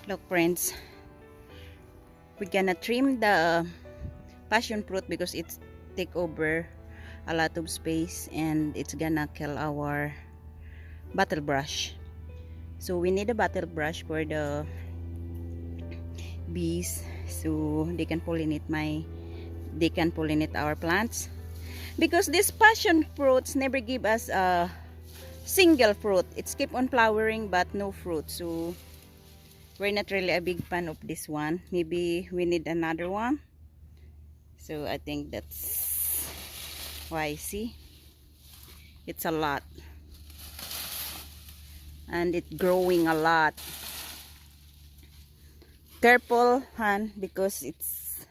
Look friends, we're gonna trim the passion fruit because it's take over a lot of space and it's gonna kill our bottle brush. So we need a bottle brush for the bees so they can pollinate our plants, because these passion fruits never give us a single fruit. It's keep on flowering but no fruit, so we're not really a big fan of this one. Maybe we need another one. So I think that's why. See, it's a lot and it's growing a lot. Careful, Han, because it's,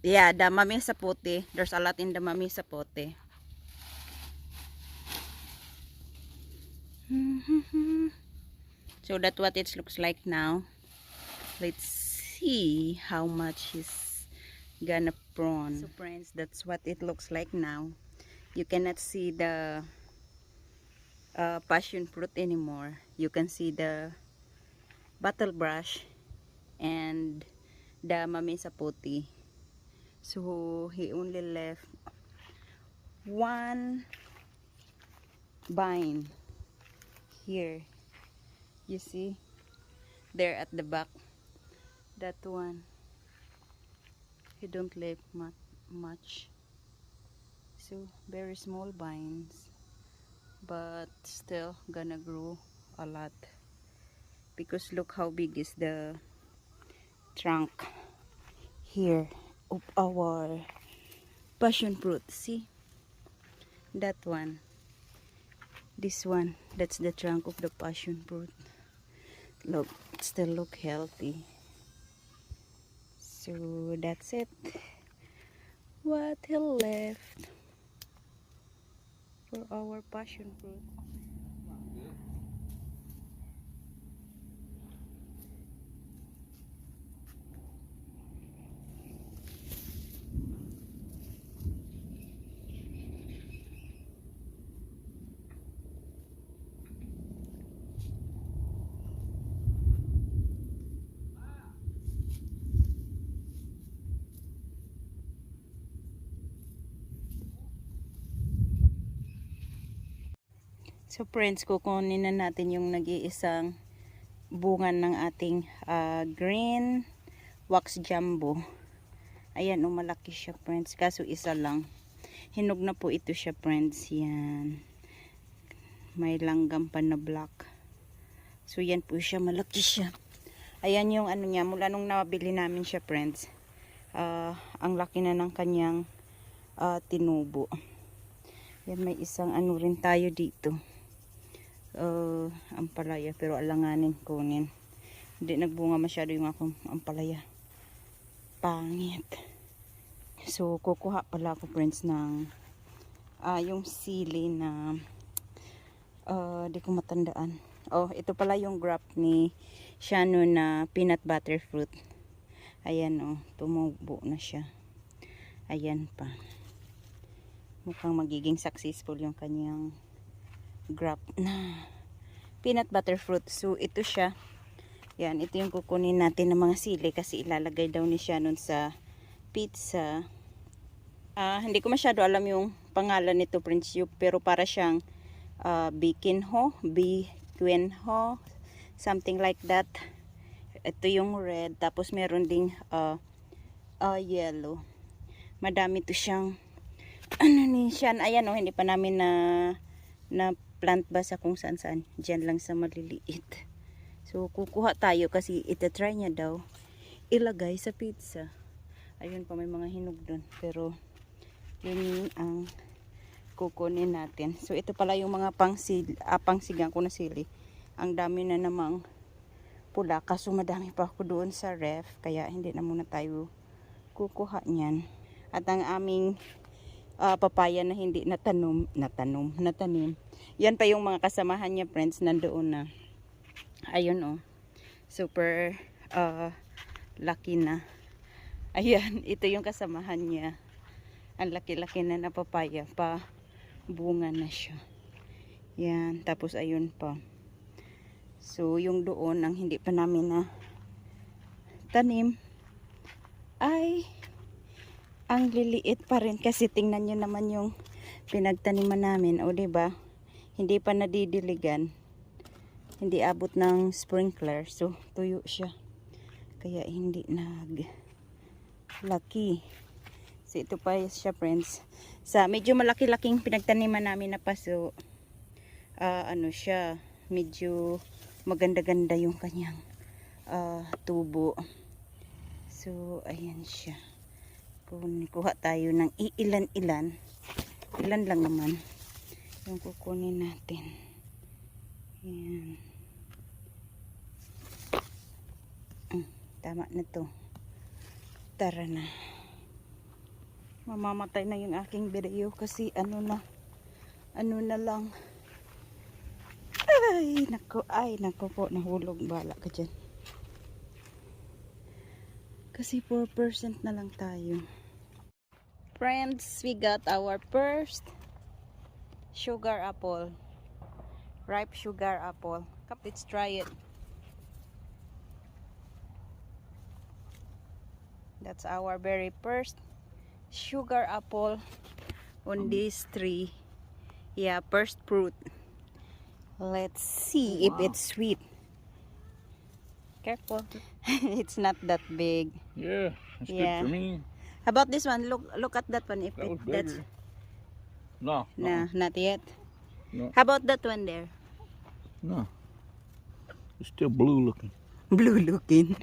yeah, the mami sapote. There's a lot in the mami sapote. So that's what it looks like now. Let's see how much is gonna prawn. So friends, that's what it looks like now. You cannot see the passion fruit anymore. You can see the bottle brush and the mami sapote. So he only left one vine here. You see there at the back, that one, he don't leave much. So very small vines, but still gonna grow a lot, because look how big is the trunk here of our passion fruit. See that one, this one, that's the trunk of the passion fruit. Look, still look healthy. So that's it, what he left for our passion fruit. So friends, kukunin na natin yung nag-iisang bunga ng ating green wax jumbo. Ayan, malaki siya friends, kaso isa lang. Hinog na po ito siya friends. Yan, may langgam pa na black. So yan po siya, malaki siya. Ayan yung ano niya, mula nung nabili namin siya friends. Ang laki na ng kanyang tinubo. Yan, may isang ano rin tayo dito. Ampalaya, pero alanganin kunin. Hindi nagbunga masyado yung akong ampalaya. Pangit. So kukuha pala ako friends ng yung sili na di ko matandaan. Oh, ito pala yung graft ni Shano na peanut butter fruit. Ayan, oh, tumubo na siya. Ayan pa. Mukhang magiging successful yung kanyang graft na peanut butter fruit. So ito siya. Yan, ito yung kukunin natin ng mga sili kasi ilalagay daw ni Shannon sa pizza. Hindi ko masyado alam yung pangalan nito Prince Yup, pero para siyang bikinho, something like that. Ito yung red, tapos meron ding yellow. Madami to siyang ano ni Shan. Ayan, oh, hindi pa namin na plant ba sa kung saan saan. Diyan lang sa maliliit. So kukuha tayo kasi itatry niya daw ilagay sa pizza. Ayun pa, may mga hinog doon, pero yun ang kukunin natin. So ito pala yung mga pangsigang ko na sili. Ang dami na namang pula, kaso madami pa ako doon sa ref, kaya hindi na muna tayo kukuha niyan. At ang aming papaya na hindi natanim, yan pa yung mga kasamahan niya friends, nandoon na. Ayun, oh, super laki na. Ayan, ito yung kasamahan niya. Ang laki-laki na na papaya, pa bunga na siya. Yan, tapos ayun pa. So yung doon ang hindi pa namin na tanim ay ang liliit pa rin kasi tingnan nyo naman yung pinagtaniman namin, o diba hindi pa nadidiligan, hindi abot ng sprinkler, so tuyo siya kaya hindi naglaki. So ito pa siya friends, sa medyo malaki-laking pinagtaniman namin na paso, ano siya, medyo maganda-ganda yung kanyang tubo. So ayan siya, kuha tayo ng ilan-ilan, ilan lang naman yung kukunin natin. Ayan. Tama na to, tara na. Mamamatay na yung aking video kasi ano na lang. Ay nako po, nahulog, bala ka dyan. Kasi 4% na lang tayo. Friends, we got our first sugar apple. Ripe sugar apple. Come, let's try it. That's our very first sugar apple on this tree. Yeah, first fruit. Let's see if it's sweet. Careful. It's not that big. Yeah, it's Yeah. good for me. How about this one? Look at that one. If That was that's bigger. No, nah, not yet. no, How about that one there? no. It's still blue looking. Blue looking.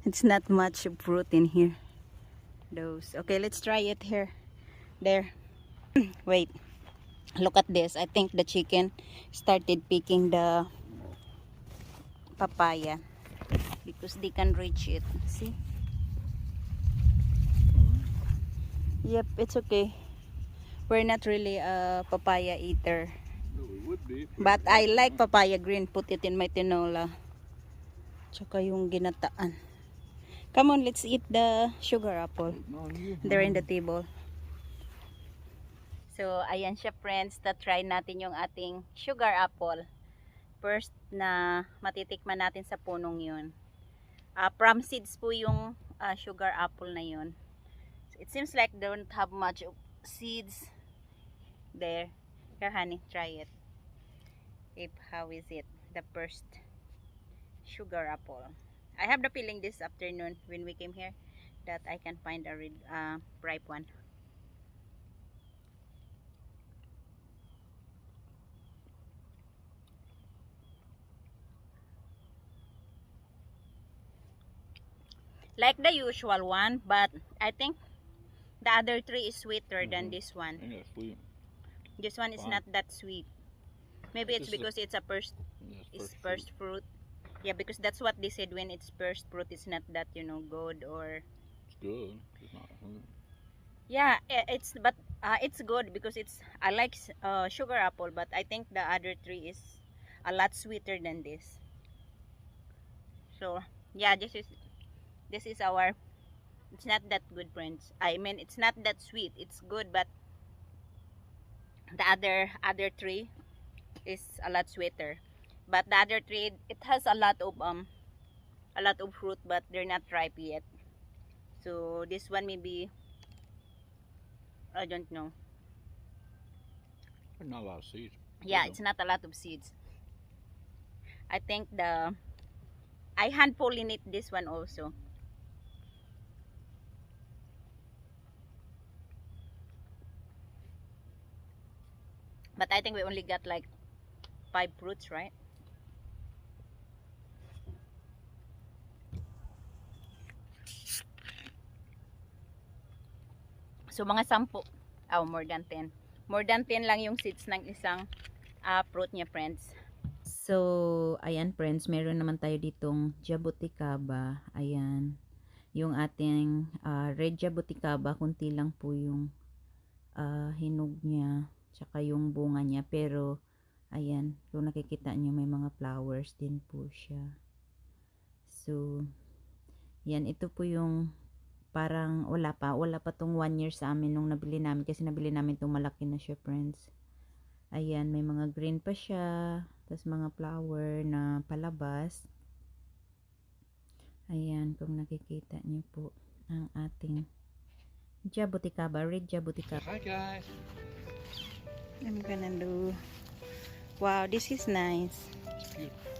It's not much fruit in here. Those. Okay, let's try it here. There. Wait. Look at this. I think the chicken started picking the papaya because they can reach it. See? Yep, it's okay. We're not really a papaya eater. No, we would be. But I like papaya green. Put it in my tinola. Tsaka yung ginataan. Come on, let's eat the sugar apple. No, you. They're in the table. So, ayan siya friends. Na-try natin yung ating sugar apple. First na matitikman natin sa punong yun. From seeds po yung sugar apple na yun. So, it seems like they don't have much of seeds there. Here honey, try it. How is it? The first sugar apple. I have the feeling this afternoon when we came here that I can find a ripe one. Like the usual one, but I think the other three is sweeter than this one. Yeah, sweet. This one is Wow. not that sweet. Maybe it's This is because it's a first Yeah, is first fruit. Yeah, because that's what they said, when it's first fruit, it's not that, good or It's good. It's not. yeah, it's good because I like sugar apple, but I think the other three is a lot sweeter than this. So yeah, this is our. It's not that good, friends. I mean, it's not that sweet. It's good, but the other three is a lot sweeter. But the other tree, it has a lot of fruit, but they're not ripe yet. So this one maybe, I don't know. There's not a lot of seeds. Yeah, it's not a lot of seeds. I think I hand pollinate this one also. But I think we only got like 5 fruits, right? So mga 10, more than 10. More than 10 lang yung seeds ng isang fruit niya, friends. So, ayan friends, meron naman tayo ditong jabuticaba. Ayan. Yung ating red jabuticaba, kunti lang po yung hinog niya, tsaka yung bunga niya. Pero, ayan, kung nakikita nyo, may mga flowers din po siya. So, yan, ito po yung parang wala pa tong 1 year sa amin nung nabili namin, kasi nabili namin tong malaki na siya, friends. Ayan, may mga green pa siya. Tapos mga flower na palabas. Ayan, kung nakikita niyo po ang ating jabuticaba, red jabuticaba. Hi guys. I'm gonna do, wow, this is nice. It's beautiful.